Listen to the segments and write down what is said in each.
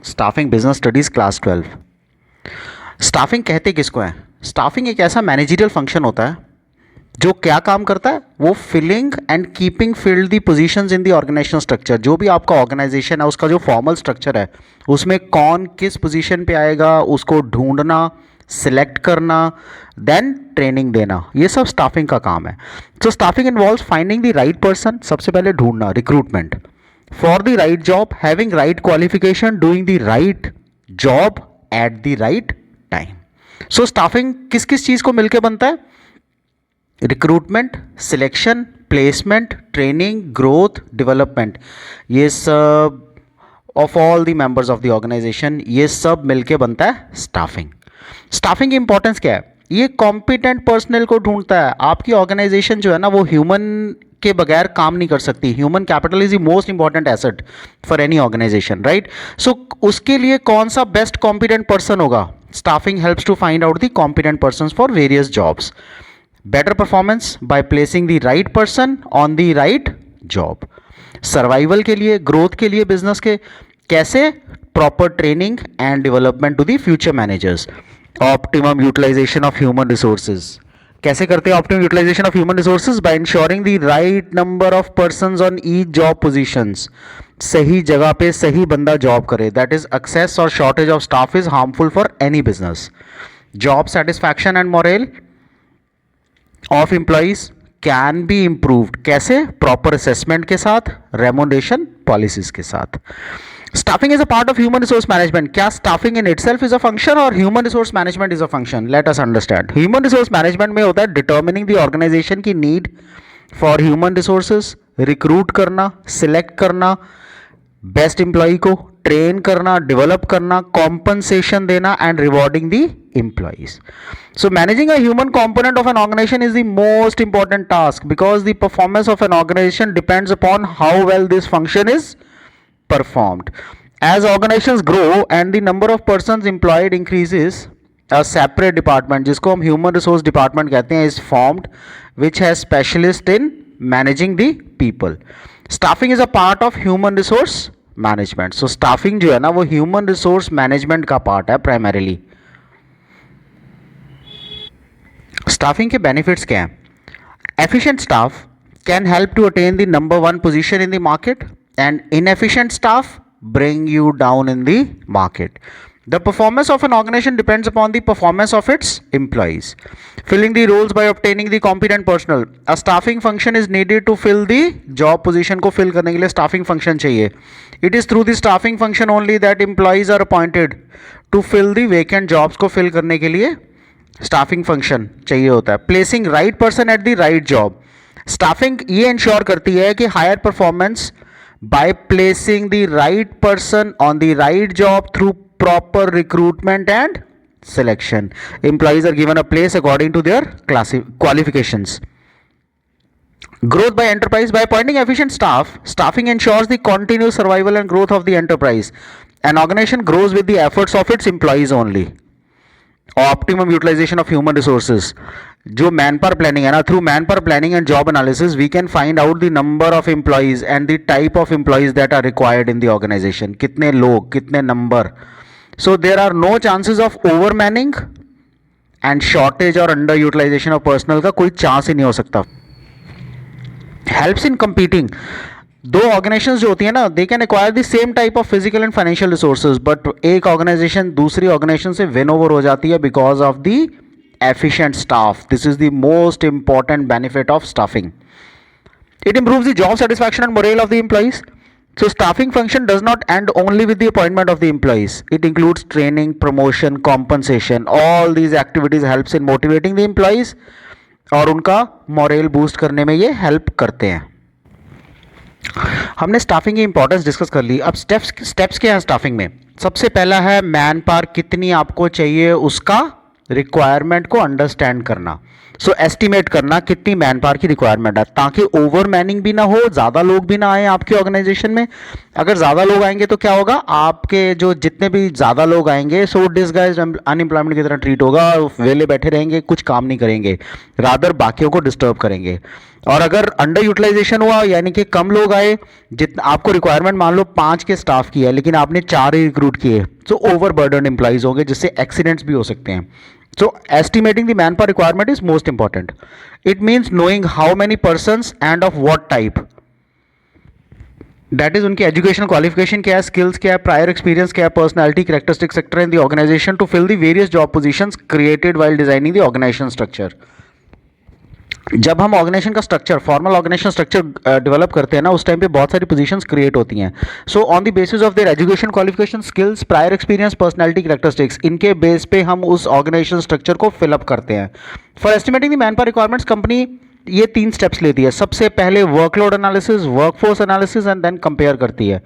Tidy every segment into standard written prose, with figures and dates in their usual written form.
Staffing business studies class 12। Staffing कहते किसको है? स्टाफिंग एक ऐसा मैनेजरियल फंक्शन होता है जो क्या काम करता है, वो filling and keeping filled the positions in the organisational structure. जो भी आपका ऑर्गेनाइजेशन है उसका जो फॉर्मल स्ट्रक्चर है उसमें कौन किस पोजीशन पे आएगा उसको ढूंढना, सिलेक्ट करना, देन ट्रेनिंग देना, ये सब स्टाफिंग का काम है। So staffing involves finding the right person, सबसे पहले ढूंढना, recruitment, for the right job, having right qualification, doing the right job at the right time. So staffing किस किस चीज को मिलकर बनता है? Recruitment, selection, placement, training, growth, development, ये सब of all the members of the organisation, ये सब मिलके बनता है स्टाफिंग। स्टाफिंग की इंपॉर्टेंस क्या है? ये कॉम्पिटेंट पर्सनल को ढूंढता है। आपकी ऑर्गेनाइजेशन जो है ना वो ह्यूमन के बगैर काम नहीं कर सकती। Human capital is the most important asset for any organisation, right? So उसके लिए कौन सा बेस्ट कॉम्पिटेंट पर्सन होगा? Staffing helps to find out the competent persons for various jobs. Better performance by placing the right person on the right job. Survival के लिए, growth के लिए business के, कैसे? Proper training and development to the future managers. Optimum utilisation of human resources, कैसे करते हैं optimum utilisation of human resources? By ensuring the right number of persons on each job positions. सही जगह पे सही बंदा जॉब करे, दैट इज एक्सेस और shortage of staff is harmful for any business. Job satisfaction and morale of employees can be improved, कैसे? Proper assessment के साथ, रेमुनरेशन पॉलिसीज के साथ। Staffing is a part of human resource management. क्या staffing in itself is a function और human resource management is a function? Let us understand. Human resource management में होता है डिटर्मिनिंग द ऑर्गेनाइजेशन की need for human resources, recruit करना, select करना, best employ को train करना, डेवलप करना, कॉम्पनसेशन देना and rewarding the employees. So managing a human component of an organization is the most important task because the performance of an organization depends upon how well this function is performed. As organizations grow and the number of persons employed increases, a separate department जिसको हम human resource department कहते हैं is formed which has specialist in managing the people. Staffing is a part of human resource management. So staffing जो है ना वो human resource management का part है primarily. स्टाफिंग के बेनिफिट्स क्या हैं? Efficient staff can help to attain the number one position in the market and inefficient staff bring you down in the market. The performance of an organisation depends upon the performance of its employees. Filling the roles by obtaining the competent personnel. A staffing function is needed to fill the job position को fill करने के लिए staffing function चाहिए. It is through the staffing function only that employees are appointed to fill the vacant jobs को fill करने के लिए staffing function चाहिए होता है. Placing right person at the right job. Staffing ये इंश्योर करती है कि higher performance by placing the right person on the right job through proper recruitment and selection. Employees are given a place according to their qualifications. Growth by enterprise. By appointing efficient staff, staffing ensures the continuous survival and growth of the enterprise. An organization grows with the efforts of its employees only. Optimum utilization of human resources. जो manpower planning है ना, through manpower planning and job analysis we can find out the number of employees and the type of employees that are required in the organisation. कितने लोग, कितने नंबर. So there are no chances of over manning and shortage और under utilisation of personnel का कोई chance ही नहीं हो सकता. Helps in competing. दो ऑर्गेनाइजेशंस जो होती है ना, they can acquire the same type of physical and financial resources, but एक ऑर्गेनाइजेशन दूसरी ऑर्गेनाइजेशन से विन ओवर हो जाती है because of the efficient staff. This is the most important benefit of staffing. It improves the job satisfaction and morale of the employees. So staffing function does not end only with the appointment of the employees. It includes training, promotion, compensation. All these activities helps in motivating the employees और उनका moral boost करने में ये help करते हैं. हमने staffing की importance discuss कर ली. अब स्टेप्स क्या है स्टाफिंग में? सबसे पहला है मैन पावर कितनी आपको चाहिए उसका रिक्वायरमेंट को अंडरस्टैंड करना. सो एस्टिमेट करना कितनी मैन पावर की रिक्वायरमेंट है ताकि ओवर मैनिंग भी ना हो, ज़्यादा लोग भी ना आए आपके ऑर्गेनाइजेशन में. अगर ज़्यादा लोग आएंगे तो क्या होगा, आपके जो जितने भी ज़्यादा लोग आएंगे सो डिसगाइज अनएम्प्लॉयमेंट की तरह ट्रीट होगा, वेले बैठे रहेंगे, कुछ काम नहीं करेंगे, रादर बाकियों को डिस्टर्ब करेंगे. और अगर अंडर यूटिलाइजेशन हुआ यानी कि कम लोग आए, जितना आपको रिक्वायरमेंट मान लो 5 के स्टाफ की है लेकिन आपने 4 ही रिक्रूट किए, तो ओवर बर्डन एम्प्लॉइज होंगे जिससे एक्सीडेंट्स भी हो सकते हैं. So estimating the manpower requirement is most important. It means knowing how many persons and of what type. That is उनकी एजुकेशन क्वालिफिकेशन क्या है, स्किल्स क्या है, प्रायर एक्सपीरियंस क्या है, personality characteristic sector in the organisation to fill the various job positions created while designing the organisation structure. जब हम organisation का structure, formal organisation structure develop करते हैं ना, उस टाइम पे बहुत सारी पोजीशंस क्रिएट होती हैं. So on the basis of their education qualification, skills, prior experience, personality characteristics, इनके बेस पे हम उस ऑर्गेनाइजेशन स्ट्रक्चर को फिलअप करते हैं. For estimating the manpower requirements, company ये 3 स्टेप्स लेती है. सबसे पहले workload analysis, workforce analysis and then compare करती है.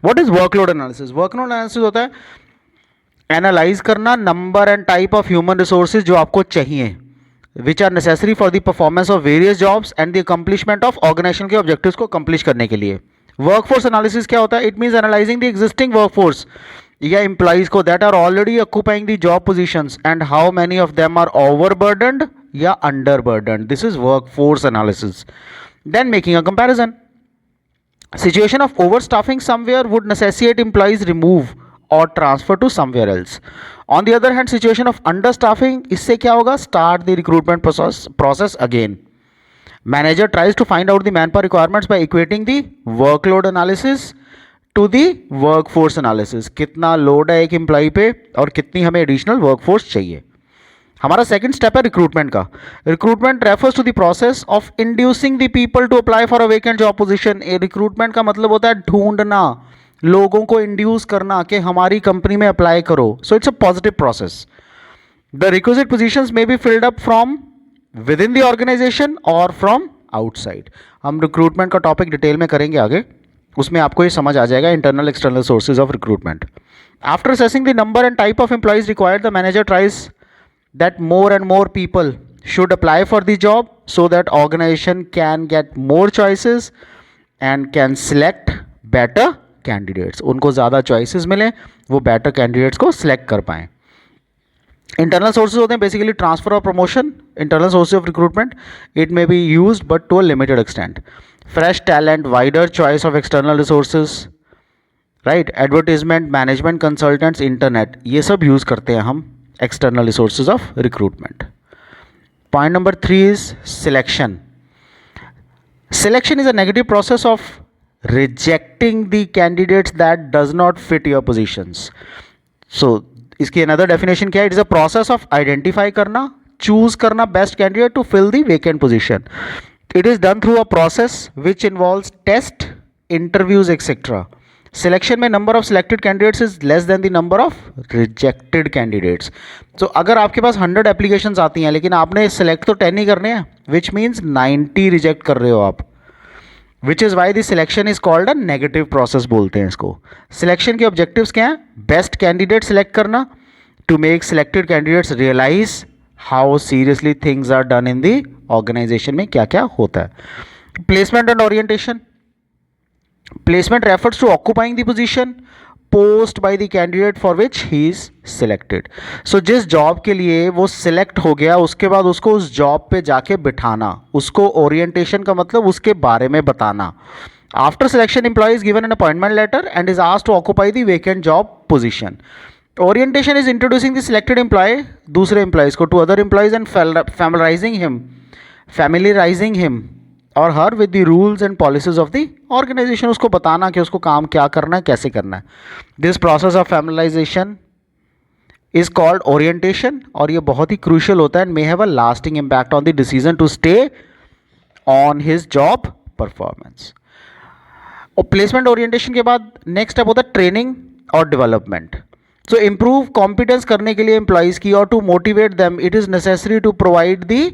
What is workload analysis? Workload analysis होता है एनालाइज करना number and type of human resources जो आपको चाहिए, which are necessary for the performance of various jobs and the accomplishment of organization के objectives को accomplish करने के लिए. Workforce analysis क्या होता है? It means analyzing the existing workforce या employees को that are already occupying the job positions and how many of them are overburdened या underburdened. This is workforce analysis. Then making a comparison. Situation of overstaffing somewhere would necessitate employees remove or transfer to somewhere else. On the other hand, situation of understaffing, इससे क्या होगा? Start the recruitment process again. Manager tries to find out the manpower requirements by equating the workload analysis to the workforce analysis. कितना load है एक employ पे और कितनी हमें एडिशनल वर्कफोर्स चाहिए. हमारा सेकंड स्टेप है रिक्रूटमेंट का. Recruitment refers to the process of inducing the people to apply for a vacant job position. Recruitment का मतलब होता है ढूंढना, लोगों को इंड्यूस करना कि हमारी कंपनी में अप्लाई करो. So it's a positive process. The requisite positions may be filled up from within the organisation और फ्रॉम आउटसाइड. हम रिक्रूटमेंट का टॉपिक डिटेल में करेंगे आगे, उसमें आपको ये समझ आ जाएगा internal external sources of recruitment. After assessing the number and type of employees required, the manager tries that more and more people should apply for the job so that organization can get more choices and can select better candidates. उनको ज़्यादा choices मिले, वो better candidates को select कर पाएँ. Internal sources होते हैं basically transfer or promotion. Internal sources of recruitment, it may be used but to a limited extent. Fresh talent, wider choice of external resources, right? Advertisement, management consultants, internet, ये सब use करते हैं हम external resources of recruitment. Point number 3 is selection. Selection is a negative process of rejecting the candidates that does not fit your positions. So इसकी another definition क्या है? It is a process of identify करना, choose करना best candidate to fill the vacant position. It is done through a process which involves test, interviews, etc. Selection में number of selected candidates is less than the number of rejected candidates. तो अगर आपके पास 100 applications आती हैं लेकिन आपने select तो 10 ही करने हैं, विच मीन्स 90 रिजेक्ट कर रहे हो आप, which is why the selection is called a negative process बोलते हैं इसको. सिलेक्शन के ऑब्जेक्टिव्स क्या हैं? बेस्ट कैंडिडेट सिलेक्ट करना, to make selected candidates realise how seriously things are done in the organisation में क्या क्या होता है. Placement and orientation. Placement refers to occupying the position post by the candidate for which he is selected. So जिस job के लिए वो select हो गया उसके बाद उसको उस जॉब पे जाके बिठाना, उसको ओरिएंटेशन का मतलब उसके बारे में बताना. After selection, employee is given an appointment letter and is asked to occupy the vacant job position. Orientation is introducing the selected employee दूसरे employees को to other employees and familiarizing him और her with the rules and policies of the organisation. उसको बताना कि उसको काम क्या करना है, कैसे करना है. This process of familiarisation is called orientation और ये बहुत ही क्रूशियल होता है and may have a lasting impact on the decision to stay on his job performance. और प्लेसमेंट ओरिएंटेशन के बाद नेक्स्ट स्टेप होता है ट्रेनिंग और डेवलपमेंट. सो इम्प्रूव कॉम्पिटेंस करने के लिए एम्प्लॉयज़ की और to motivate them it is necessary to provide the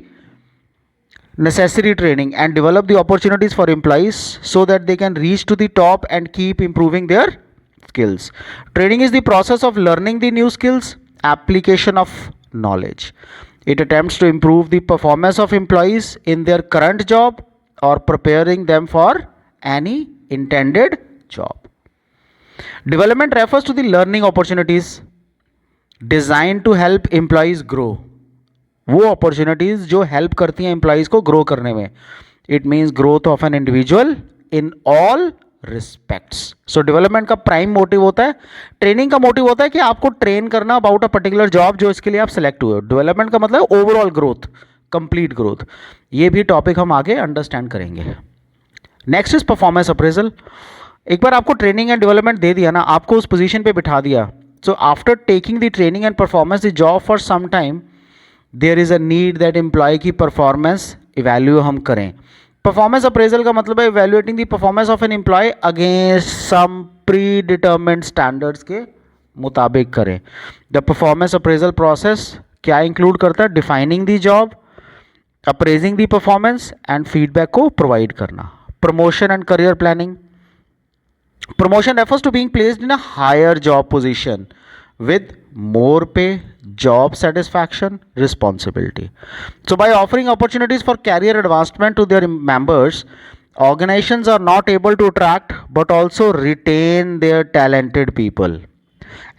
necessary training and develop the opportunities for employees so that they can reach to the top and keep improving their skills. Training is the process of learning the new skills, application of knowledge. It attempts to improve the performance of employees in their current job or preparing them for any intended job. Development refers to the learning opportunities designed to help employees grow. वो opportunities जो help करती हैं employees को grow करने में. It means growth of an individual in all respects. So development का prime motive होता है, ट्रेनिंग का मोटिव होता है कि आपको ट्रेन करना अबाउट अ पर्टिकुलर जॉब जो इसके लिए आप सेलेक्ट हुए हो. डेवलपमेंट का मतलब ओवरऑल ग्रोथ, कंप्लीट ग्रोथ. ये भी टॉपिक हम आगे अंडरस्टैंड करेंगे. Next is performance appraisal. एक बार आपको ट्रेनिंग एंड डेवलपमेंट दे दिया ना, आपको उस पोजीशन पे बिठा दिया. So after taking the training and performance the job for some time, there is a need that employee की परफॉर्मेंस इवैल्यू हम करें. परफॉर्मेंस अप्रेजल का मतलब है evaluating the performance of an employee against some predetermined standards के मुताबिक करें. The performance appraisal process क्या इंक्लूड करता है? Defining the job, appraising the performance and feedback को प्रोवाइड करना. Promotion and career planning. Promotion refers to being placed in a higher job position with more pay, job satisfaction, responsibility. So by offering opportunities for career advancement to their members, organizations are not able to attract but also retain their talented people.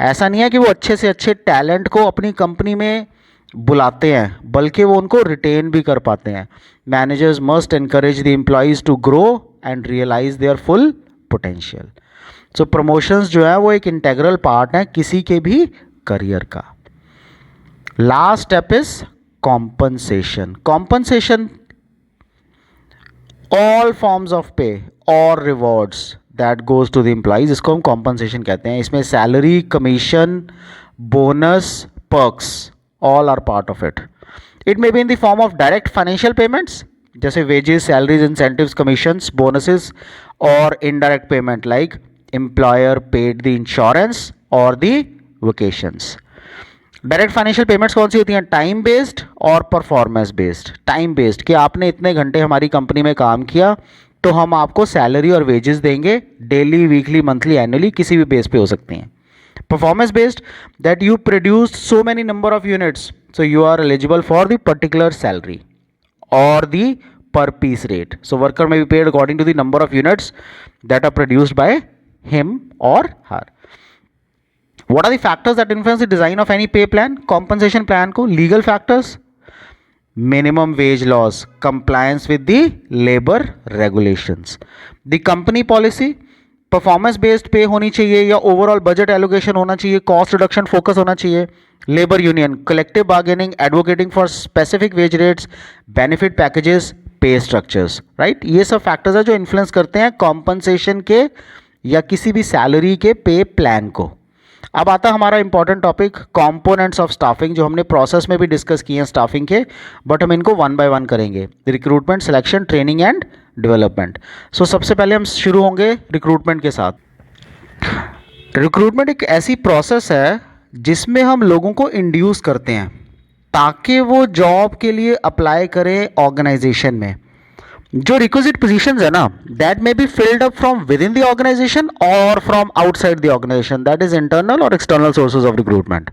ऐसा नहीं है कि वो अच्छे से अच्छे talent को अपनी कंपनी में बुलाते हैं, बल्कि वो उनको रिटेन भी कर पाते हैं. Managers must encourage the employees to grow and realise their full potential. So promotions जो है वो एक इंटेग्रल पार्ट है किसी के भी करियर का. Last step is compensation. Compensation, all forms of pay और rewards that goes to the employees, इसको हम कॉम्पनसेशन कहते हैं. इसमें salary, commission, bonus, perks, all are part of it. It may be in the form of direct financial payments जैसे wages, salaries, incentives, commissions, bonuses, और indirect payment like employer paid the insurance और the vacations. Direct financial payments कौन सी होती हैं? Time based और performance based. Time based कि आपने इतने घंटे हमारी कंपनी में काम किया तो हम आपको सैलरी और वेजेस देंगे, डेली, वीकली, मंथली, एनुअली, किसी भी बेस पे हो सकती हैं. Performance based that you produce so many number of units so you are eligible for the particular salary or the per piece rate. So worker may be paid according to the number of units that are produced by him or her. What are the factors that influence the design of any pay plan? Compensation plan को legal factors, minimum wage laws, compliance with the labor regulations, the company policy, performance based पे होनी चाहिए या overall budget allocation होना चाहिए, cost reduction focus होना चाहिए, labour union, collective bargaining, advocating for specific wage rates, benefit packages, pay structures. Right, ये सब फैक्टर्स है जो इन्फ्लुएंस करते हैं कॉम्पनसेशन के या किसी भी सैलरी के पे प्लान को. अब आता हमारा important topic components of staffing, जो हमने प्रोसेस में भी डिस्कस किए हैं स्टाफिंग के, बट हम इनको वन बाय वन करेंगे. Recruitment, selection, training and development. So सबसे पहले हम शुरू होंगे रिक्रूटमेंट के साथ. रिक्रूटमेंट एक ऐसी प्रोसेस है जिसमें हम लोगों को इंड्यूस करते हैं ताकि वो जॉब के लिए अप्लाई करें ऑर्गेनाइजेशन में. जो रिक्विजिट पोजीशंस है ना, that may be filled up from within the organisation और from outside the organisation, that is internal और external sources of recruitment.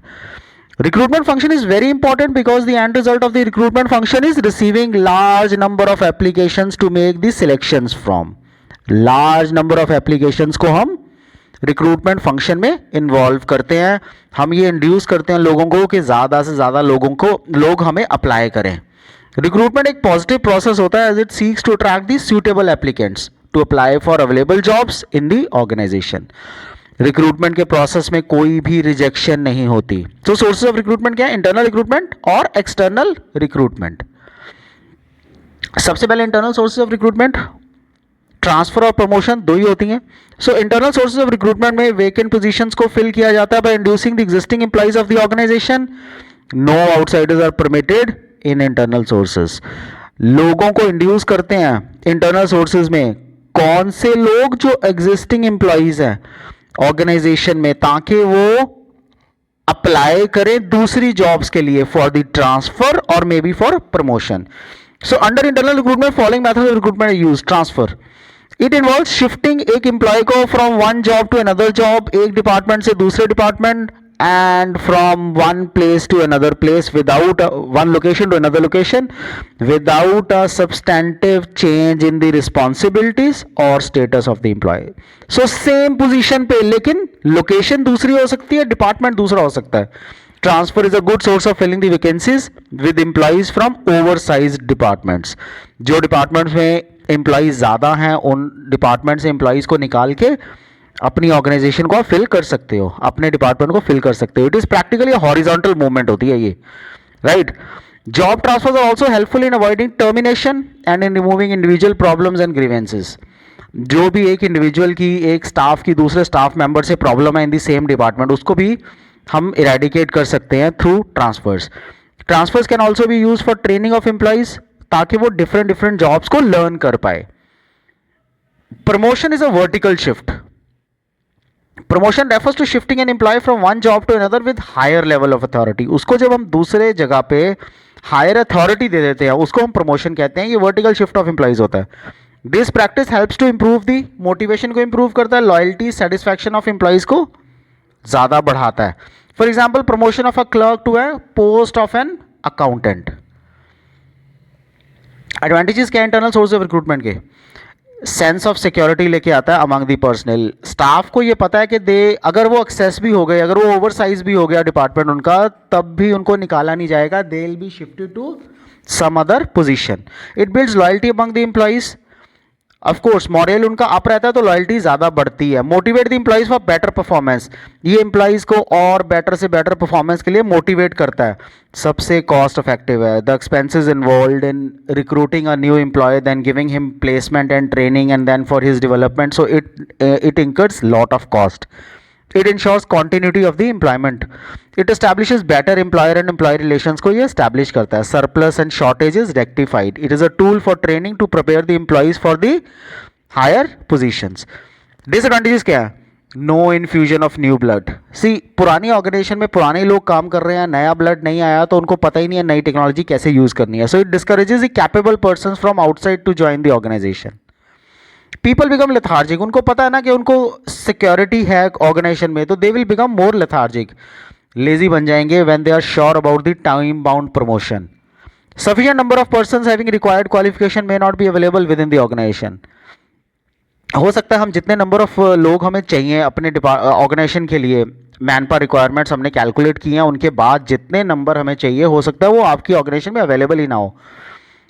Recruitment function is very important because the end result of the recruitment function is receiving large number of applications to make the selections from. Large number of applications को हम recruitment function में involve करते हैं. हम ये induce करते हैं लोगों को कि ज़्यादा से ज़्यादा लोग हमें apply करें. Recruitment एक positive process होता है as it seeks to attract the suitable applicants to apply for available jobs in the organization. Recruitment के प्रोसेस में कोई भी रिजेक्शन नहीं होती. तो सोर्सेज ऑफ रिक्रूटमेंट क्या है? इंटरनल रिक्रूटमेंट और एक्सटर्नल रिक्रूटमेंट. सबसे पहले internal sources of recruitment, transfer और प्रमोशन दो ही होती हैं. सो इंटरनल सोर्सेज ऑफ रिक्रूटमेंट में वेकेंट पोजीशंस को फिल किया जाता है by inducing the existing employees of the organisation. No outsiders are permitted in internal sources. लोगों को इंड्यूस करते हैं इंटरनल सोर्सेज में कौन से लोग? जो एग्जिस्टिंग एम्प्लॉइज हैं ऑर्गेनाइजेशन में, ताकि वो अप्लाई करें दूसरी जॉब्स के लिए फॉर द ट्रांसफर और may be for promotion. So under internal recruitment following method of recruitment use. Transfer, it involve shifting एक एम्प्लॉय को from one job to another job, एक डिपार्टमेंट से दूसरे department, and from one place to another place without one location to another location without a substantive change in the responsibilities or status of the employee. So same position पे लेकिन location दूसरी हो सकती है, department दूसरा हो सकता है. transfer is a good source of filling the vacancies with employees from oversized departments. जो डिपार्टमेंट्स में एम्प्लॉयज़ ज़्यादा हैं उन डिपार्टमेंट से एम्प्लॉयज़ को निकाल के अपनी ऑर्गेनाइजेशन को आप फिल कर सकते हो, अपने डिपार्टमेंट को फिल कर सकते हो. It is practically horizontal movement होती है ये, right. Job transfers are also helpful in avoiding termination and in removing individual problems and grievances. जो भी एक इंडिविजुअल की, एक स्टाफ की दूसरे स्टाफ मेंबर से प्रॉब्लम है इन दी सेम डिपार्टमेंट, उसको भी हम इरेडिकेट कर सकते हैं through transfers. Transfers can also be use for training of employees, ताकि वो डिफरेंट जॉब्स को लर्न कर पाए. Promotion is a vertical shift. Promotion refers to shifting an employee from one job to another with higher level of authority. उसको जब हम दूसरे जगह पे हायर अथॉरिटी दे देते हैं, उसको हम प्रमोशन कहते हैं. ये वर्टिकल शिफ्ट ऑफ एम्प्लॉइज होता है. This practice helps to improve the motivation को इंप्रूव करता है, लॉयल्टी सेटिस्फैक्शन ऑफ एम्प्लॉइज को ज़्यादा बढ़ाता है. For example, promotion of a clerk to a post of an accountant. Advantages क्या इंटरनल सोर्स ऑफ रिक्रूटमेंट के? सेंस ऑफ सिक्योरिटी लेके आता है अमंग दी पर्सनल स्टाफ को. ये पता है कि अगर वो एक्सेस भी हो गए, अगर वो ओवरसाइज भी हो गया डिपार्टमेंट उनका, तब भी उनको निकाला नहीं जाएगा. They will be shifted to some other position. It builds loyalty among the employees. Of course morale उनका अप रहता है तो लॉयल्टी ज़्यादा बढ़ती है. Motivate the employees for better performance. ये एम्प्लॉइज को और बेटर से बेटर परफॉर्मेंस के लिए मोटिवेट करता है. सबसे कॉस्ट इफेक्टिव है. The expenses involved in recruiting a new employee, then giving him placement and training and then for his development, so it incurs lot of cost. It ensures continuity of the employment. It establishes better employer and employee relations को ये establish करता है. Surplus and shortage is rectified. It is a tool for training to prepare the employees for the higher positions. Disadvantages क्या है? No infusion of new blood. See, पुरानी organisation में पुराने लोग काम कर रहे हैं, नया ब्लड नहीं आया तो उनको पता ही नहीं है नई टेक्नोलॉजी कैसे यूज़ करनी है. So it discourages the capable persons from outside to join the organization. People become lethargic. उनको पता है ना कि उनको सिक्योरिटी है ऑर्गेनाइजेशन में, तो they will become more lethargic, lazy बन जाएंगे when they are sure about the time bound promotion. Sufficient number of persons having required qualification may not be available within the organisation. हो सकता है हम जितने number of लोग हमें चाहिए अपने ऑर्गेनाइजेशन के लिए, मैन पावर रिक्वायरमेंट्स हमने कैलकुलेट किए हैं, उनके बाद जितने नंबर हमें चाहिए हो सकता है वो आपकी ऑर्गेनाइजेशन में अवेलेबल ही ना हो.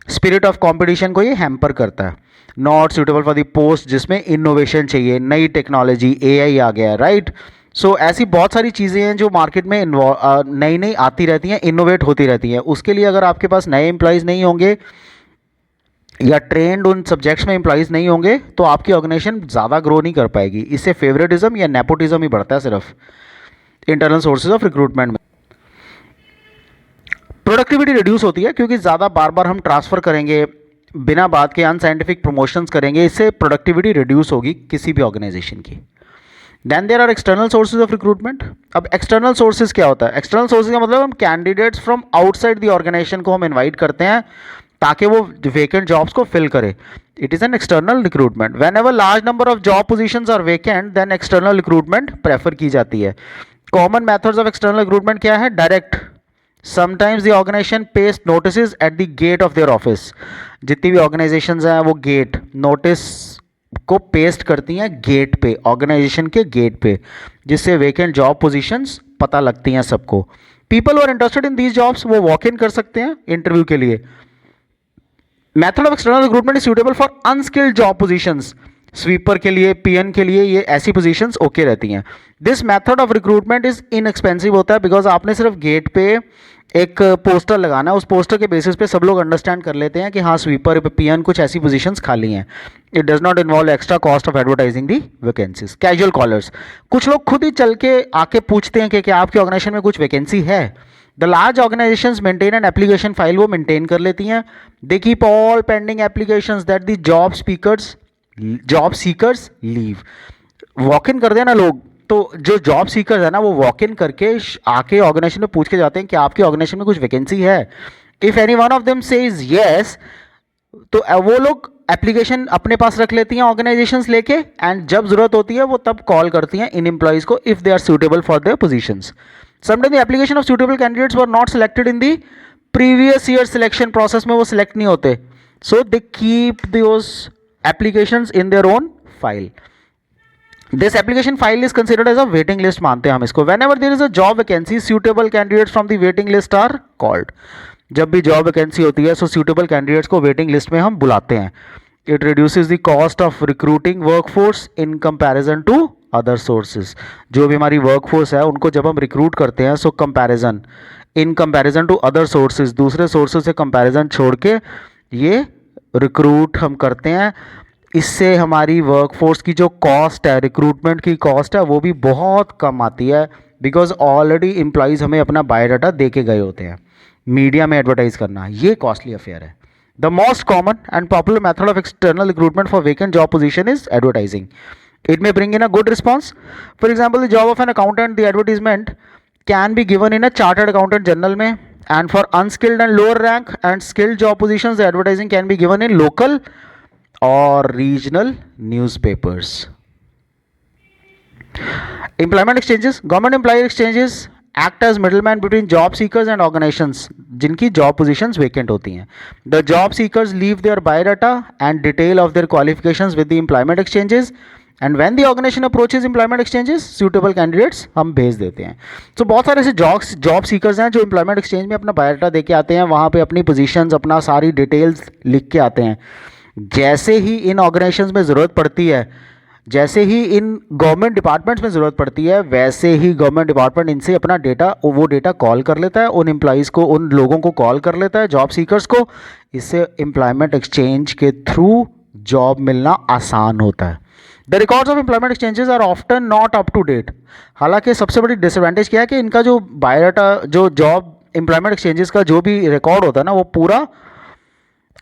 स्पिरिट ऑफ कंपटीशन को ये हैम्पर करता है. Not suitable for the post जिसमें इनोवेशन चाहिए, नई टेक्नोलॉजी, एआई आ गया, राइट. सो ऐसी बहुत सारी चीज़ें हैं जो मार्केट में नई नई आती रहती हैं, इनोवेट होती रहती हैं. उसके लिए अगर आपके पास नए एम्प्लॉयज़ नहीं होंगे या ट्रेंड उन सब्जेक्ट्स में एम्प्लॉयज़ नहीं होंगे तो आपकी ऑर्गेनाइजेशन ज़्यादा ग्रो नहीं कर पाएगी. इससे फेवरेटिज्म या नेपोटिज्म ही बढ़ता है सिर्फ इंटरनल सोर्सेज ऑफ रिक्रूटमेंट में. प्रोडक्टिविटी रिड्यूस होती है क्योंकि ज़्यादा बार बार हम ट्रांसफ़र करेंगे, बिना बात के अनसाइंटिफिक प्रमोशंस करेंगे, इससे प्रोडक्टिविटी रिड्यूस होगी किसी भी ऑर्गेनाइजेशन की. Then there are external sources of recruitment. अब एक्सटर्नल सोर्सेज क्या होता है? एक्सटर्नल सोर्सेज का मतलब हम candidates from outside the organization को हम इन्वाइट करते हैं ताकि वो वेकेंट जॉब्स को फिल करे. It is an external recruitment. Whenever large number of job position are vacant then external recruitment prefer की जाती है. Common methods of external recruitment क्या है? Direct. Sometimes the organisation paste notice at the gate of their office. जितनी भी organisations हैं वो gate notice को पेस्ट करती हैं गेट पे, ऑर्गेनाइजेशन के गेट पे, जिससे वेकेंट जॉब पोजीशंस पता लगती हैं सबको. People are interested in these jobs वो वॉक इन कर सकते हैं इंटरव्यू के लिए. Method of external recruitment is suitable for unskilled job positions. Sweeper के लिए, पीएन के लिए ये ऐसी पोजीशंस ओके रहती हैं. This method of recruitment is inexpensive होता है बिकॉज आपने सिर्फ गेट पे एक पोस्टर लगाना है, उस पोस्टर के बेसिस पे सब लोग अंडरस्टैंड कर लेते हैं कि हाँ स्वीपर पीएन कुछ ऐसी पोजीशंस खाली हैं. It does not involve extra cost of advertising the vacancies. Casual callers. कुछ लोग खुद ही चल के आके पूछते हैं कि क्या आपके ऑर्गेनाइजेशन में कुछ वैकेंसी है. The large organisations maintain an application file, वो मेंटेन कर लेती हैं. They keep all pending applications that the job seekers leave. Walk in कर देना लोग, तो जो जॉब सीकर्स है ना वो वॉक इन करके आके ऑर्गेनाइजेशन में पूछ के जाते हैं कि आपके ऑर्गेनाइजेशन में कुछ वैकेंसी है. If any one of them says yes, तो वो लोग एप्लीकेशन अपने पास रख लेती हैं ऑर्गेनाइजेशंस लेके, एंड जब जरूरत होती है वो तब कॉल करती हैं इन एम्प्लॉइज को if they are suitable for their positions. Sometimes the application of suitable candidates were not selected in the previous year selection process में, वो सिलेक्ट नहीं होते. So they keep those applications in their own file. This application file is considered as a waiting list मानते हैं हम इसको. Whenever there is a job vacancy suitable candidates from the waiting list are called. जब भी job vacancy होती है so suitable candidates को waiting list में हम बुलाते हैं. It reduces the cost of recruiting workforce in comparison to other sources. जो भी हमारी वर्कफोर्स है उनको जब हम रिक्रूट करते हैं so comparison in comparison to other sources, दूसरे सोर्सेज से कंपैरिजन छोड़ के ये रिक्रूट हम करते हैं. इससे हमारी वर्कफोर्स की जो कॉस्ट है, रिक्रूटमेंट की कॉस्ट है, वो भी बहुत कम आती है. बिकॉज ऑलरेडी एम्प्लॉयज़ हमें अपना बायोडाटा दे के गए होते हैं. मीडिया में एडवर्टाइज करना ये कॉस्टली अफेयर है. The most common and popular method of external recruitment for vacant job position is advertising. It may bring in a good response. For example, the job of an accountant, the advertisement can be given in a chartered accountant journal में, and for unskilled and lower rank and skilled job positions, the advertising can be given in local or regional newspapers. Employment exchanges, government employee exchanges act as middleman between job seekers and organizations जिनकी job positions vacant होती हैं. The job seekers leave their biodata and detail of their qualifications with the employment exchanges. And when the organization approaches employment exchanges suitable candidates हम भेज देते हैं. तो बहुत सारे ऐसे जॉब सीकर्स हैं जो एम्प्लॉयमेंट एक्सचेंज में अपना बायोडाटा दे के आते हैं, वहाँ पे अपनी पोजीशंस, अपना सारी डिटेल्स लिख के आते हैं. जैसे ही इन ऑर्गेनाइजेशंस में ज़रूरत पड़ती है, जैसे ही इन गवर्नमेंट डिपार्टमेंट्स में ज़रूरत पड़ती है, वैसे ही गवर्नमेंट डिपार्टमेंट इनसे अपना डेटा, वो डेटा कॉल कर लेता है, उन एम्प्लॉयज़ को, उन लोगों को कॉल कर लेता है, जॉब सीकर्स को. इससे एम्प्लॉयमेंट एक्सचेंज के थ्रू जॉब मिलना आसान होता है. The records of employment exchanges are often not up to date. हालांकि सबसे बड़ी डिसएडवांटेज क्या है कि इनका जो बायोडाटा, जो जॉब एम्प्लॉयमेंट एक्सचेंजेस का जो भी रिकॉर्ड होता है ना, वो पूरा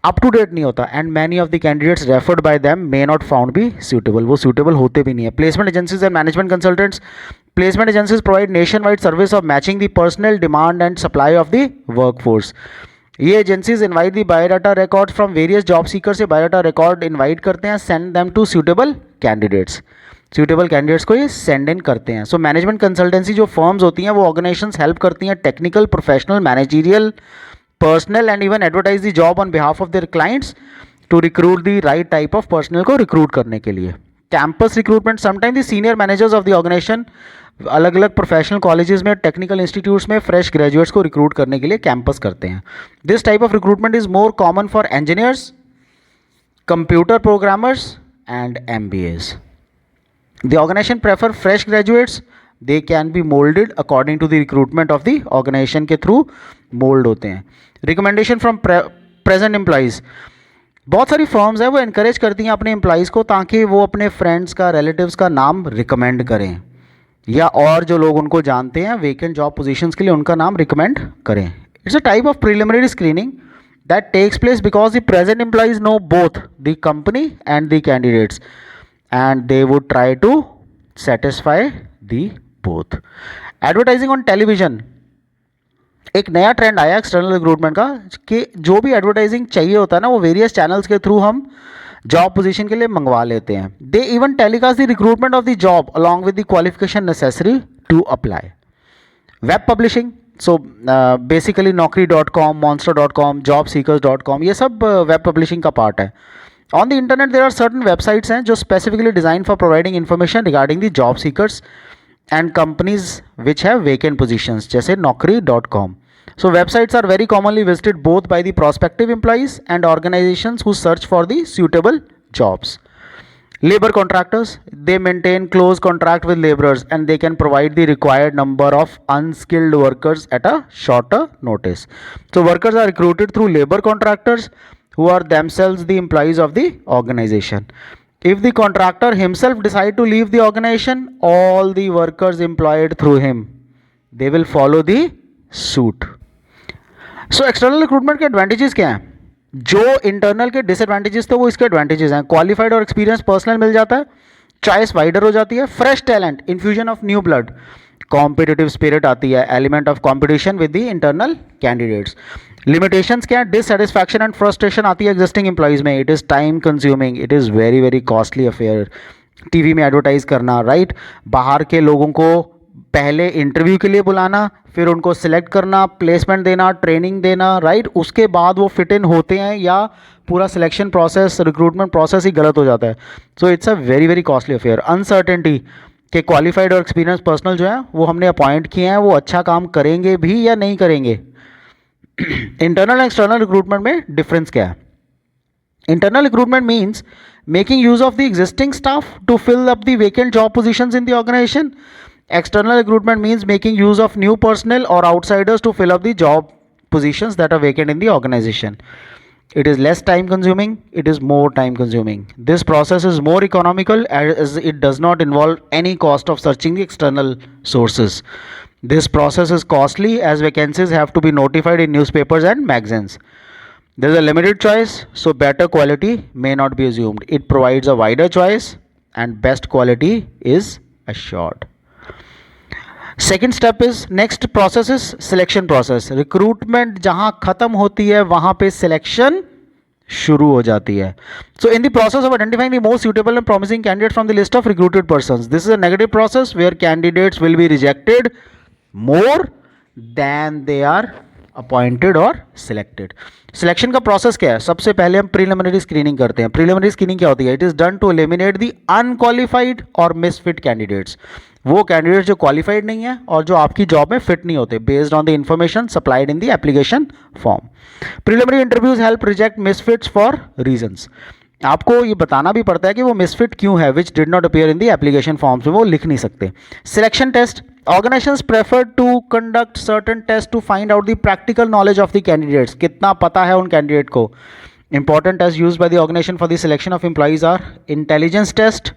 अप टू डेट नहीं होता. And many of the candidates referred by them may not found be suitable. वो सूटेबल होते भी नहीं है. Placement agencies and management consultants. Placement agencies provide nationwide service of matching the personal demand and supply of the workforce. ये agencies invite the biodata record from various job seeker से biodata record invite करते हैं, send them to suitable candidates. Suitable candidates को ये send in करते हैं. So management consultancy जो firms होती हैं वो ऑर्गेनाइजेशंस हेल्प करती हैं technical, professional, managerial, personal and even advertise the job on behalf of their clients to recruit the right type of personal को रिक्रूट करने के लिए. Campus recruitment. Sometime the senior managers of the organization अलग अलग professional colleges में, technical institutes में fresh graduates को recruit करने के लिए कैंपस करते हैं. This type of recruitment is more common for engineers, computer programmers and MBAs. The organization prefer fresh graduates. They can be molded according to the recruitment of the organization के through mould होते हैं. Recommendation from present employees. बहुत सारी firms हैं वो encourage करती हैं अपने एम्प्लॉयज़ को ताकि वो अपने फ्रेंड्स का, रिलेटिव्स का नाम रिकमेंड करें, या और जो लोग उनको जानते हैं वेकेंट जॉब पोजीशंस के लिए उनका नाम रिकमेंड करें. It's a type of preliminary screening that takes place because the present employees know both the company and the candidates and they would try to satisfy the both. Advertising on television. एक नया trend आया external recruitment का कि जो भी advertising चाहिए होता है ना वो वेरियस चैनल्स के थ्रू हम जॉब पोजीशन के लिए मंगवा लेते हैं. They even telecast the recruitment of the job along with the qualification necessary to apply. Web publishing. So basically naukri.com, monster.com, jobseekers.com ये सब वेब पब्लिशिंग का पार्ट है. On the internet there are certain websites हैं जो specifically design for providing information regarding the job seekers and companies which have vacant positions, जैसे naukri.com. So websites are very commonly visited both by the prospective employees and organizations who search for the suitable jobs. Labor contractors, they maintain close contract with laborers and they can provide the required number of unskilled workers at a shorter notice. So workers are recruited through labor contractors who are themselves the employees of the organization. If the contractor himself decide to leave the organization, all the workers employed through him, they will follow the suit. So external recruitment के advantages क्या हैं? जो internal के disadvantages थे वो इसके advantages हैं. Qualified और एक्सपीरियंस पर्सनल मिल जाता है, चॉइस वाइडर हो जाती है, fresh talent, infusion of new blood, competitive spirit आती है, element of competition with the internal candidates. Limitations क्या है? डिससेटिस्फैक्शन एंड फ्रस्ट्रेशन आती है एग्जिस्टिंग एम्प्लॉइज में. It is time consuming, it is very very costly affair. TV में advertise करना, right, बाहर के लोगों को पहले इंटरव्यू के लिए बुलाना, फिर उनको सिलेक्ट करना, प्लेसमेंट देना, ट्रेनिंग देना, राइट, उसके बाद वो फिट इन होते हैं या पूरा सिलेक्शन प्रोसेस, रिक्रूटमेंट प्रोसेस ही गलत हो जाता है. सो it's a very very costly affair. Uncertainty कि क्वालिफाइड और एक्सपीरियंस पर्सनल जो है वो हमने अपॉइंट किए हैं, वो अच्छा काम करेंगे भी या नहीं करेंगे. इंटरनल एंड एक्सटर्नल रिक्रूटमेंट में डिफरेंस क्या है? Internal recruitment means making use of the existing staff to fill up the vacant job positions in the organization. External recruitment means making use of new personnel or outsiders to fill up the job positions that are vacant in the organization. It is less time consuming, it is more time consuming. This process is more economical as it does not involve any cost of searching the external sources. This process is costly as vacancies have to be notified in newspapers and magazines. There is a limited choice, so better quality may not be assumed. It provides a wider choice and best quality is assured. Second step is, next process is selection process. Recruitment जहाँ खत्म होती है वहाँ पे selection शुरू हो जाती है. So in the process of identifying the most suitable and promising candidate from the list of recruited persons, this is a negative process where candidates will be rejected more than they are appointed और selected. Selection का process क्या है? सबसे पहले हम preliminary screening करते हैं. Preliminary screening क्या होती है? It is done to eliminate the unqualified और मिसफिट कैंडिडेट्स. वो कैंडिडेट जो क्वालिफाइड नहीं है और जो आपकी जॉब में फिट नहीं होते, based on the information supplied in the application form. Preliminary interviews help reject misfits for reasons. आपको ये बताना भी पड़ता है कि वो मिसफिट क्यों है, which did not appear in the application forms में वो लिख नहीं सकते. Selection test. Organizations prefer to conduct certain tests to find out the practical knowledge of the candidates. कितना पता है उन कैंडिडेट को. Important tests used by the organization for the selection of employees are intelligence test.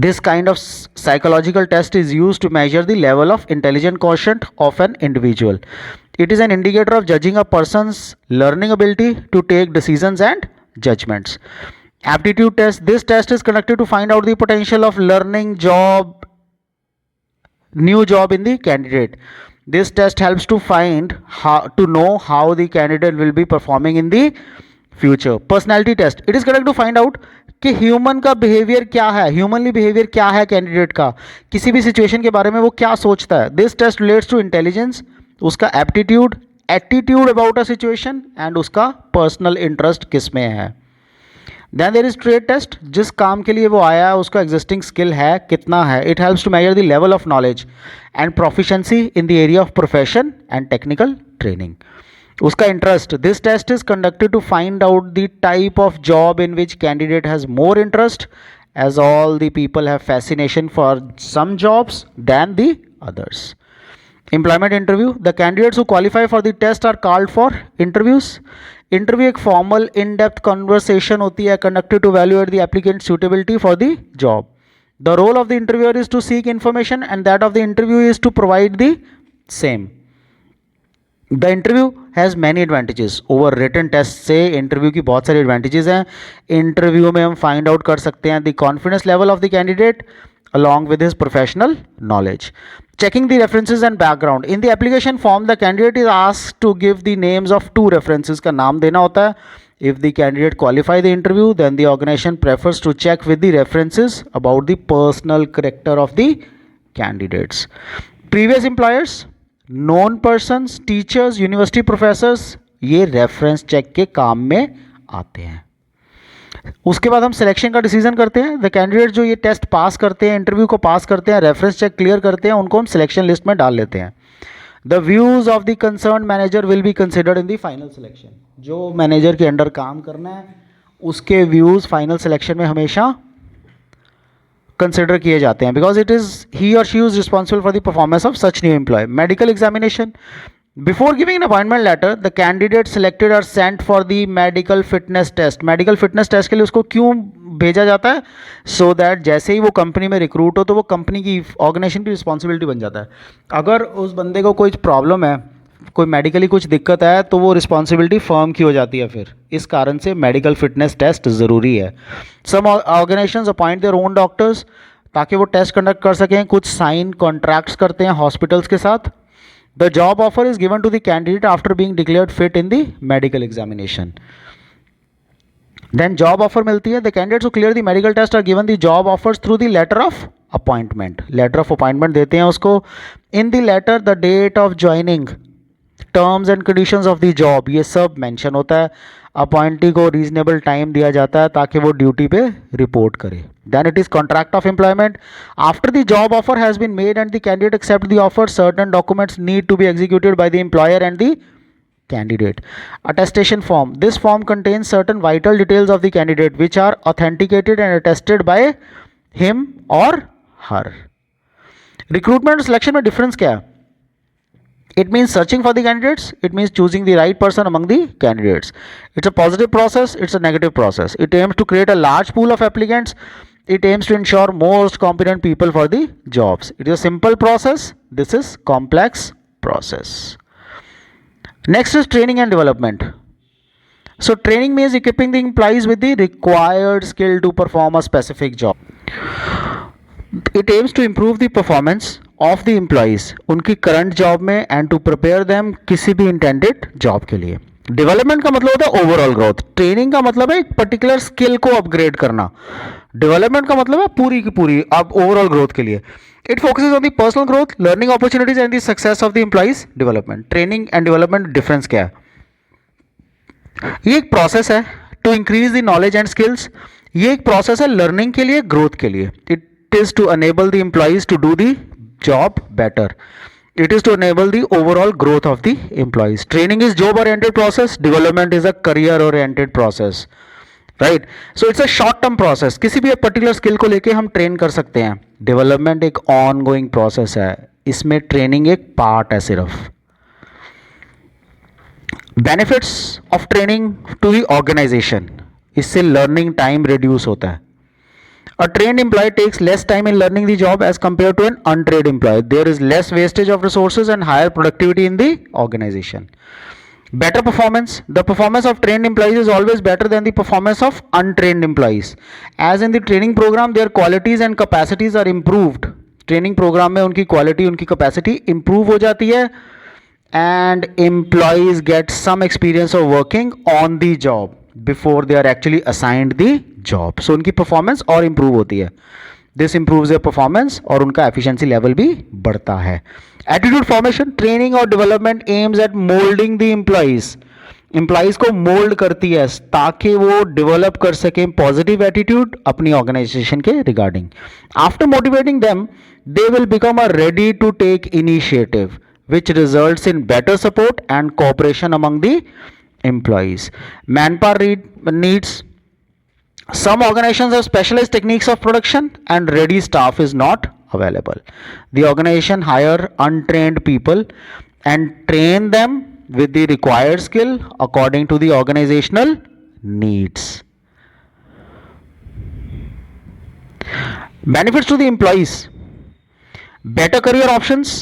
This kind of psychological test is used to measure the level of intelligence quotient of an individual. It is an indicator of judging a person's learning ability to take decisions and judgments. Aptitude test. This test is conducted to find out the potential of learning new job in the candidate. This test helps to know how the candidate will be performing in the future. Personality test. It is conducted to find out कि human का behaviour क्या है, humanly behaviour क्या है candidate का, किसी भी situation के बारे में वो क्या सोचता है. This test relates to intelligence, उसका aptitude, attitude about a situation and उसका पर्सनल इंटरेस्ट किस में है. Then there is trade test. जिस काम के लिए वो आया है उसका एग्जिस्टिंग स्किल है कितना है. It helps to measure the level of knowledge and proficiency in the area of profession and technical training. उसका interest. This test is conducted to find out the type of job in which candidate has more interest, as all the people have fascination for some jobs than the others. Employment interview. The candidates who qualify for the test are called for interviews. Interview एक formal in-depth conversation होती है conducted to evaluate the applicant's suitability for the job. The role of the interviewer is to seek information and that of the interview is to provide the same. The interview has many advantages. over written test से interview की बहुत सारी advantages हैं. Interview में हम find out कर सकते हैं the confidence level of the candidate along with his professional knowledge. Checking the references and background. In the application form, the candidate is asked to give the names of 2 references. का नाम देना होता है. If the candidate qualify the interview, then the organization prefers to check with the references about the personal character of the candidates. Previous employers, known persons, teachers, university professors, ये reference check के काम में आते हैं. उसके बाद हम selection का डिसीजन करते हैं. द कैंडिडेट जो ये टेस्ट पास करते हैं, इंटरव्यू को पास करते हैं, रेफरेंस चेक क्लियर करते हैं, उनको हम सिलेक्शन लिस्ट में डाल लेते हैं. The views of the concern manager will be considered in the final selection. जो मैनेजर के अंडर काम करना है उसके व्यूज फाइनल सिलेक्शन में हमेशा कंसिडर किए जाते हैं, बिकॉज इट इज ही और she is responsible for the performance of such new employ. Medical examination. Before giving an appointment letter, the candidate selected are sent for the medical fitness test. Medical fitness test के लिए उसको क्यों भेजा जाता है? So that जैसे ही वो company में रिक्रूट हो तो वो कंपनी की ऑर्गेनाइजेशन की रिस्पॉन्सिबिलिटी बन जाता है. अगर उस बंदे को कोई प्रॉब्लम है, कोई मेडिकली कुछ दिक्कत है, तो वो रिस्पॉन्सिबिलिटी फर्म की हो जाती है. फिर इस कारण से मेडिकल फिटनेस टेस्ट ज़रूरी है. Some organisations appoint their own doctors ताकि वो टेस्ट कंडक्ट कर सकें. कुछ साइन कॉन्ट्रैक्ट्स करते हैं हॉस्पिटल्स के साथ. The job offer is given to the candidate after being declared fit in the medical examination. Then job offer मिलती है, the candidates who clear the medical test are given the job offers through the letter of appointment, letter of appointment देते हैं उसको. In the letter the date of joining, terms and conditions of the job, ये सब mention होता है. Appointee को reasonable time दिया जाता है ताकि वो ड्यूटी पे रिपोर्ट करे. Then it is contract of employment. After the job offer has been made and the candidate accept the offer, certain documents need to be executed by the employer and the candidate. Attestation form. This form contains certain vital details of the candidate which are authenticated and attested by him or her. Recruitment और selection में difference क्या है? It means searching for the candidates. It means choosing the right person among the candidates. It's a positive process. It's a negative process. It aims to create a large pool of applicants. It aims to ensure most competent people for the jobs. It is a simple process. This is complex process. Next is training and development. So training means equipping the employees with the required skill to perform a specific job. It aims to improve the performance of the employees उनकी current job में and to prepare them किसी भी intended job के लिए. Development का मतलब होता है ओवरऑल ग्रोथ. ट्रेनिंग का मतलब है एक पर्टिकुलर स्किल को अपग्रेड करना. डेवलपमेंट का मतलब है पूरी की पूरी अब ओवरऑल ग्रोथ के लिए. It focuses on the personal growth, learning opportunities and the success of the employees development. Training and development difference क्या है? ये एक प्रोसेस है to increase the knowledge and skills. ये एक प्रोसेस है लर्निंग के लिए, ग्रोथ के लिए. It is to enable the employees to do the job better. It is to enable the overall growth of the employees. Training is job oriented process, development is a career oriented process, right? So it's a short term process. किसी भी एक particular skill को लेके हम train कर सकते हैं. Development एक ऑन गोइंग प्रोसेस है, इसमें ट्रेनिंग एक पार्ट है सिर्फ. Benefits of training to the organization, इससे लर्निंग टाइम रिड्यूस होता है. A trained employee takes less time in learning the job as compared to an untrained employee. There is less wastage of resources and higher productivity in the organization. Better performance. The performance of trained employees is always better than the performance of untrained employees. As in the training program, their qualities and capacities are improved. Training program में उनकी quality, उनकी capacity improve हो जाती है and employees get some experience of working on the job before they are actually assigned the job. So उनकी performance और improve होती है. This improves their performance और उनका efficiency level भी बढ़ता है. Attitude formation, training और development aims at molding the employees. Employees को mold करती है ताकि वो develop कर सकें positive attitude अपनी organization के regarding. After motivating them, they will become a ready to take initiative, which results in better support and cooperation among the employees. Manpower needs. Some organizations have specialized techniques of production and ready staff is not available. The organization hire untrained people and train them with the required skill according to the organizational needs. Benefits to the employees. Better career options.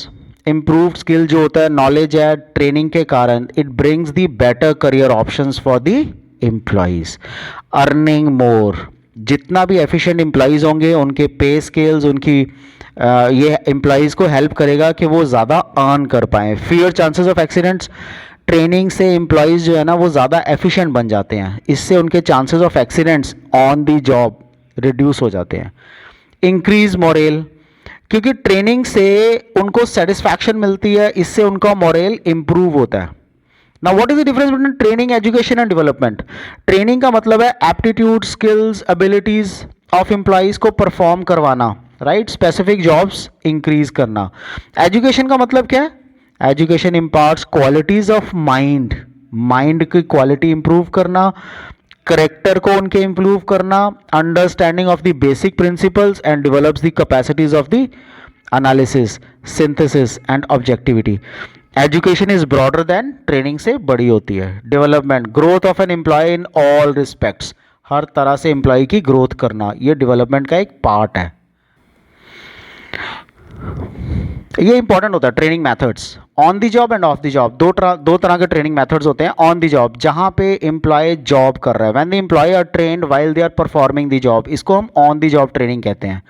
Improved skill जो होता है, knowledge है, training के कारण it brings the better career options for the employees. Earning more. जितना भी efficient employees होंगे उनके पे स्केल्स, उनकी ये एम्प्लॉयज़ को हेल्प करेगा कि वो ज़्यादा अर्न कर पाएँ. Fear chances of accidents. Training से एम्प्लॉयज़ जो है ना वो ज़्यादा एफिशिएंट बन जाते हैं, इससे उनके chances of accidents on the job reduce हो जाते हैं. इंक्रीज मोरल, क्योंकि ट्रेनिंग से उनको सेटिस्फैक्शन मिलती है, इससे उनका मोरल इंप्रूव होता है. Now what is the difference between training, education and development? Training का मतलब है aptitude, skills, abilities of employees को परफॉर्म करवाना, राइट, स्पेसिफिक जॉब्स इंक्रीज करना. एजुकेशन का मतलब क्या है? Education imparts qualities of mind, mind की क्वालिटी इंप्रूव करना, करेक्टर को उनके इंप्रूव करना, understanding of the basic principles and develops the capacities of the analysis, synthesis and objectivity. Education is broader then, training से बड़ी होती है. Development, growth of an employ in all respects, हर तरह से एम्प्लॉय की ग्रोथ करना, ये डेवलपमेंट का एक पार्ट है. ये इंपॉर्टेंट होता है. Training methods on the job end of the job, दो तरह के ट्रेनिंग मेथड्स होते हैं. ऑन द जॉब, जहां पे एम्प्लॉय जॉब कर रहा है, when the employee are trained while they are performing the job, इसको हम ऑन द जॉब ट्रेनिंग कहते हैं.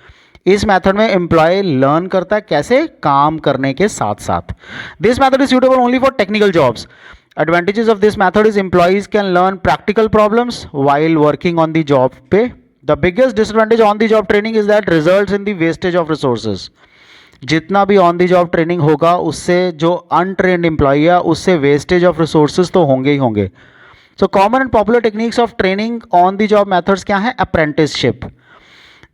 इस मेथड में एम्प्लॉय लर्न करता है कैसे काम करने के साथ साथ. This method is suitable only for technical jobs. Advantages of this method is employees can learn practical problems while working on the job पे. The biggest disadvantage on the job training is that results in the wastage of resources. जितना भी on the job training होगा उससे जो untrained employee है उससे wastage of resources तो होंगे ही होंगे. So common and popular techniques of training on the job methods क्या है? Apprenticeship.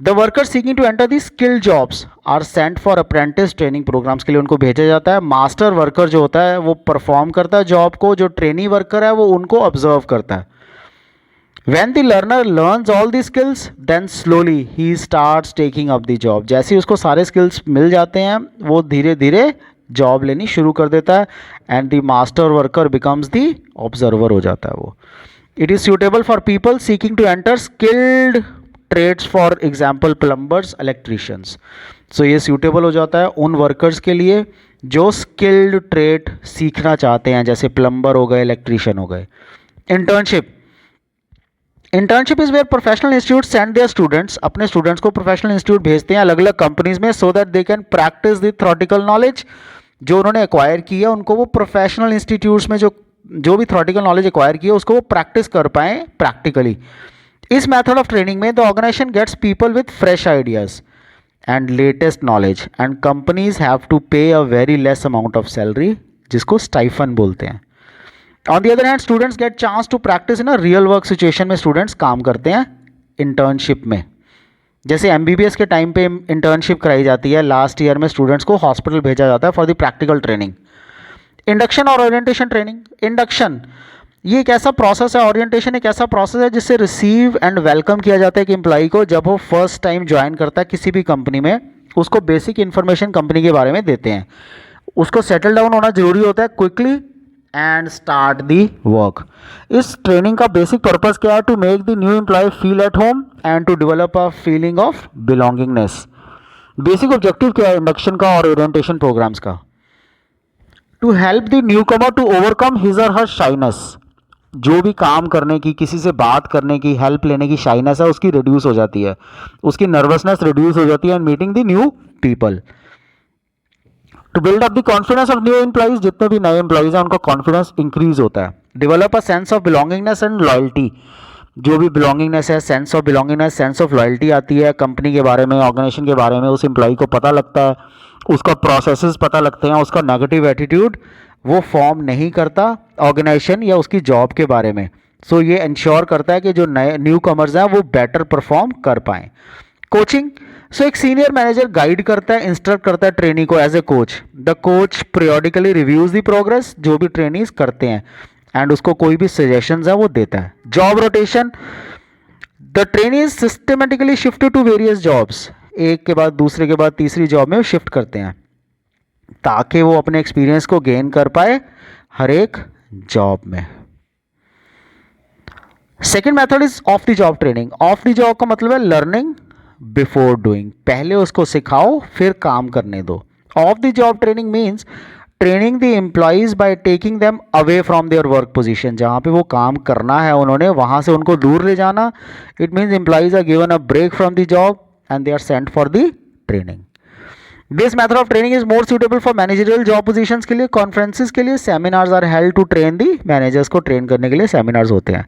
The workers seeking to enter the skilled jobs are sent for apprentice training programs के लिए उनको भेजा जाता है. मास्टर वर्कर जो होता है वो परफॉर्म करता है जॉब को, जो ट्रेनी वर्कर है वो उनको ऑब्जर्व करता है. When the learner learns all the skills, then slowly he starts taking up the job. जैसे ही उसको सारे skills मिल जाते हैं वो धीरे धीरे जॉब लेनी शुरू कर देता है and the master worker becomes the observer हो जाता है वो. It is suitable for people seeking to enter skilled trades, for example plumbers, electricians. So ये suitable हो जाता है उन workers के लिए जो skilled trade सीखना चाहते हैं, जैसे plumber हो गए, electrician हो गए. Internship. Internship is where professional institute send their students, अपने स्टूडेंट्स को प्रोफेशनल इंस्टीट्यूट भेजते हैं अलग अलग कंपनीज में, so that they can practice the theoretical knowledge जो उन्होंने एक्वायर की है, उनको वो प्रोफेशनल इंस्टीट्यूट्स में जो भी थ्योरेटिकल नॉलेज एक्वायर की है उसको वो प्रैक्टिस कर पाएँ प्रैक्टिकली. इस मेथड ऑफ ट्रेनिंग में the organisation gets people with fresh ideas and latest knowledge and companies have to pay a very less amount of salary, जिसको स्टाइफन बोलते हैं. On the other hand students get chance to practise in a real work situation में students काम करते हैं internship में. जैसे MBBS के टाइम पे इंटर्नशिप कराई जाती है, लास्ट ईयर में स्टूडेंट्स को हॉस्पिटल भेजा जाता है for the practical training. Induction और ओरिएंटेशन ट्रेनिंग. इंडक्शन ये एक ऐसा प्रोसेस है, ओरिएंटेशन एक ऐसा प्रोसेस है जिससे रिसीव एंड वेलकम किया जाता है कि एम्प्लॉई को जब वो फर्स्ट टाइम ज्वाइन करता है किसी भी कंपनी में, उसको बेसिक इन्फॉर्मेशन कंपनी के बारे में देते हैं. उसको सेटल डाउन होना जरूरी होता है quickly and start the work. इस ट्रेनिंग का बेसिक पर्पस क्या है? To make the new employee feel at home and to develop a feeling of belongingness. Basic objective क्या है इंडक्शन का और ओरिएंटेशन प्रोग्राम्स का? To help the new comer to overcome his or her shyness. जो भी काम करने की, किसी से बात करने की, हेल्प लेने की शाइनेस है उसकी रिड्यूस हो जाती है, उसकी नर्वसनेस रिड्यूस हो जाती है and meeting the new people. To build up the confidence of new employees. जितने भी नए एम्प्लॉइज हैं उनका कॉन्फिडेंस इंक्रीज होता है. Develop a sense of belongingness and loyalty. जो भी बिलोंगिंगनेस है, sense of belongingness, sense of loyalty आती है कंपनी के बारे में, ऑर्गेनाइजेशन के बारे में, उस एम्प्लॉय को पता लगता है, उसका प्रोसेसेस पता लगते हैं, उसका नेगेटिव एटीट्यूड वो फॉर्म नहीं करता ऑर्गेनाइजेशन या उसकी जॉब के बारे में. सो ये इंश्योर करता है कि जो नए न्यू कमर्स हैं वो बेटर परफॉर्म कर पाएँ. कोचिंग. सो एक सीनियर मैनेजर गाइड करता है, इंस्ट्रक्ट करता है ट्रेनी को as a coach. The coach periodically reviews the progress जो भी ट्रेनीज करते हैं एंड उसको कोई भी सजेशंस है वो देता है. Job rotation. The trainees systematically shifted to various jobs. एक के बाद दूसरे के बाद तीसरी जॉब में वो शिफ्ट करते हैं ताकि वो अपने एक्सपीरियंस को गेन कर पाए हर एक जॉब में. Second method is of the job training. Of the job का मतलब है लर्निंग बिफोर डूइंग. पहले उसको सिखाओ फिर काम करने दो. Of the job training means training the employees by taking them away from their work position. जहाँ पे वो काम करना है उन्होंने वहाँ से उनको दूर ले जाना. It means employees are given a break from the job and they are sent for the training. This method of training is more suitable for managerial job positions के लिए, कॉन्फ्रेंसेस के लिए. Seminars are held to train the managers. को train करने के लिए seminars होते हैं.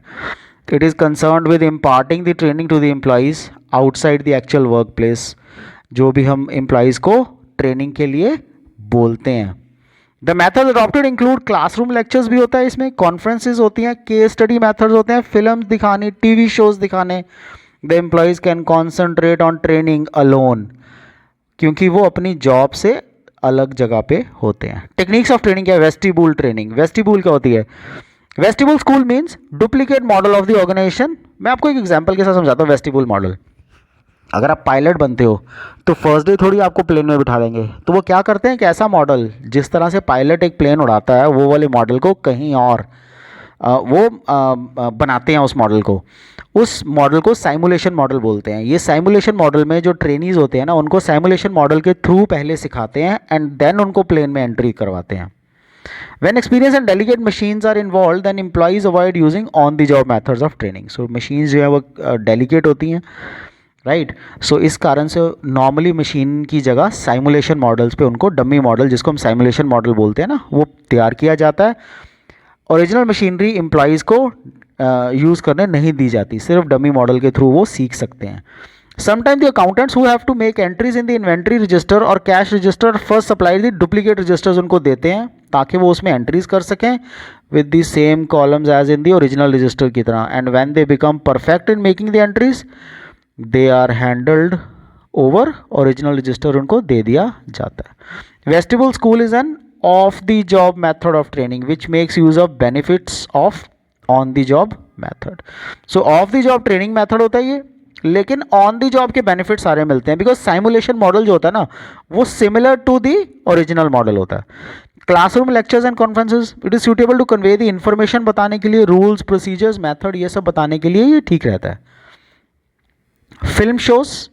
It is concerned with imparting the training to the employees outside the actual workplace. जो भी हम employees को ट्रेनिंग के लिए बोलते हैं. The methods adopted include classroom lectures भी होता है इसमें, conferences होती हैं, case study methods होते हैं, films दिखाने, TV shows दिखाने. The employees can concentrate on training alone क्योंकि वो अपनी जॉब से अलग जगह पे होते हैं. टेक्निक्स ऑफ ट्रेनिंग क्या है? वेस्टिबूल ट्रेनिंग. वेस्टिबूल क्या होती है? Vestibule school means duplicate model of the organization. मैं आपको एक एग्जांपल के साथ समझाता हूँ वेस्टिबुल मॉडल. अगर आप पायलट बनते हो तो फर्स्ट डे थोड़ी आपको प्लेन में बिठा देंगे, तो वो क्या करते हैं कि ऐसा मॉडल जिस तरह से पायलट एक प्लेन उड़ाता है वो वाले मॉडल को कहीं और बनाते हैं. उस मॉडल को साइमुलेशन मॉडल बोलते हैं. ये साइमुलेशन मॉडल में जो ट्रेनीज होते हैं ना उनको साइमुलेशन मॉडल के थ्रू पहले सिखाते हैं एंड देन उनको प्लेन में एंट्री करवाते हैं. When experienced and delegate machines are involved, then employees avoid using on-the-job methods of training. So machines जो है वो delegate होती हैं, right? So इस कारण से normally machine की जगह simulation models पे उनको dummy model जिसको हम simulation model बोलते हैं ना वो तैयार किया जाता है ओरिजिनल मशीनरी एम्प्लॉयज़ को यूज़ करने नहीं दी जाती, सिर्फ डमी मॉडल के थ्रू वो सीख सकते हैं. Sometimes the accountants who have to make entries in the inventory register और cash register first supply the duplicate registers उनको देते हैं ताकि वो उसमें entries कर सकें with the same columns as in the original register की तरह. And when they become perfect in making the entries, they are handled over original register उनको दे दिया जाता है. Vestibule school is an off the job method of training which makes use of benefits of on the job method. So off the job training method होता है ये, लेकिन on the job के benefit सारे मिलते हैं बिकॉज साइमुलेशन मॉडल जो होता है ना वो similar to the original model होता है. Classroom lectures and conferences it is suitable to convey the information बताने के लिए, रूल्स प्रोसीजर्स मेथड ये सब बताने के लिए ये ठीक रहता है. Film shows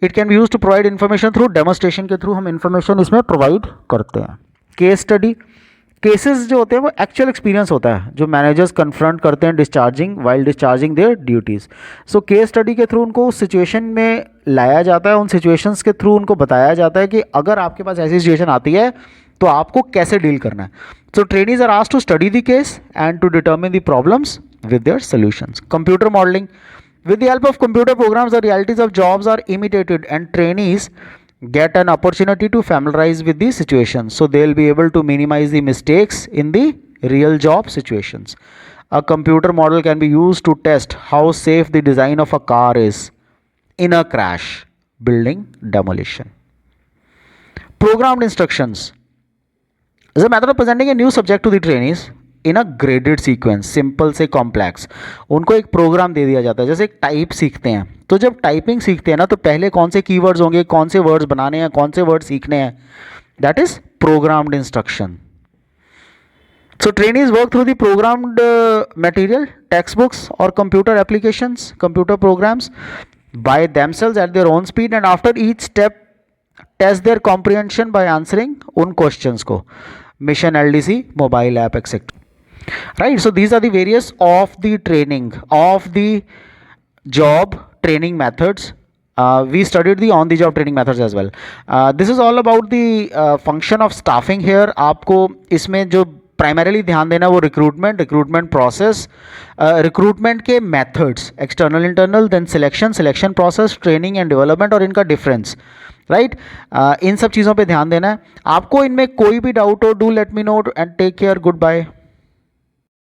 it can be use to provide information through demonstration के थ्रू हम इंफॉर्मेशन इसमें प्रोवाइड करते हैं. केस स्टडी केसेस जो होते हैं वो एक्चुअल एक्सपीरियंस होता है जो मैनेजर्स कन्फ्रंट करते हैं discharging while discharging their duties. So case study के थ्रू उनको उस सिचुएशन में लाया जाता है, उन सिचुएशंस के थ्रू उनको बताया जाता है कि अगर आपके पास ऐसी सिचुएशन आती है तो आपको कैसे डील करना है. So trainees are asked to study the case and to determine the problems with their solutions. Computer modelling with the help of computer programs the realities of jobs are imitated and trainees get an opportunity to familiarize with the situation, so they'll be able to minimize the mistakes in the real job situations. A computer model can be used to test how safe the design of a car is in a crash, building demolition. Programmed instructions is a method of presenting a new subject to the trainees in a graded sequence, simple से complex. उनको एक programme दे दिया जाता है. जैसे एक type सीखते हैं तो जब टाइपिंग सीखते हैं ना तो पहले कौन से कीवर्ड्स होंगे, कौन से वर्ड्स बनाने हैं, कौन से वर्ड सीखने हैं, that is programmed instruction. So trainees work through the programmed material, text books और computer applications, computer programs by themselves at their own speed and after each step test their comprehension by answering उन questions को. Mission LDC, mobile app etcetera. Right, so these are the various of the training of the job training methods. We studied the on the job training methods as well. This is all about the function of staffing here. आपको इसमें जो primarily ध्यान देना वो recruitment process, recruitment के methods external internal, then selection process, training and development और इनका difference. Right, इन सब चीज़ों पे ध्यान देना है. आपको इनमें कोई भी डाउट हो do let me know and take care. Good bye.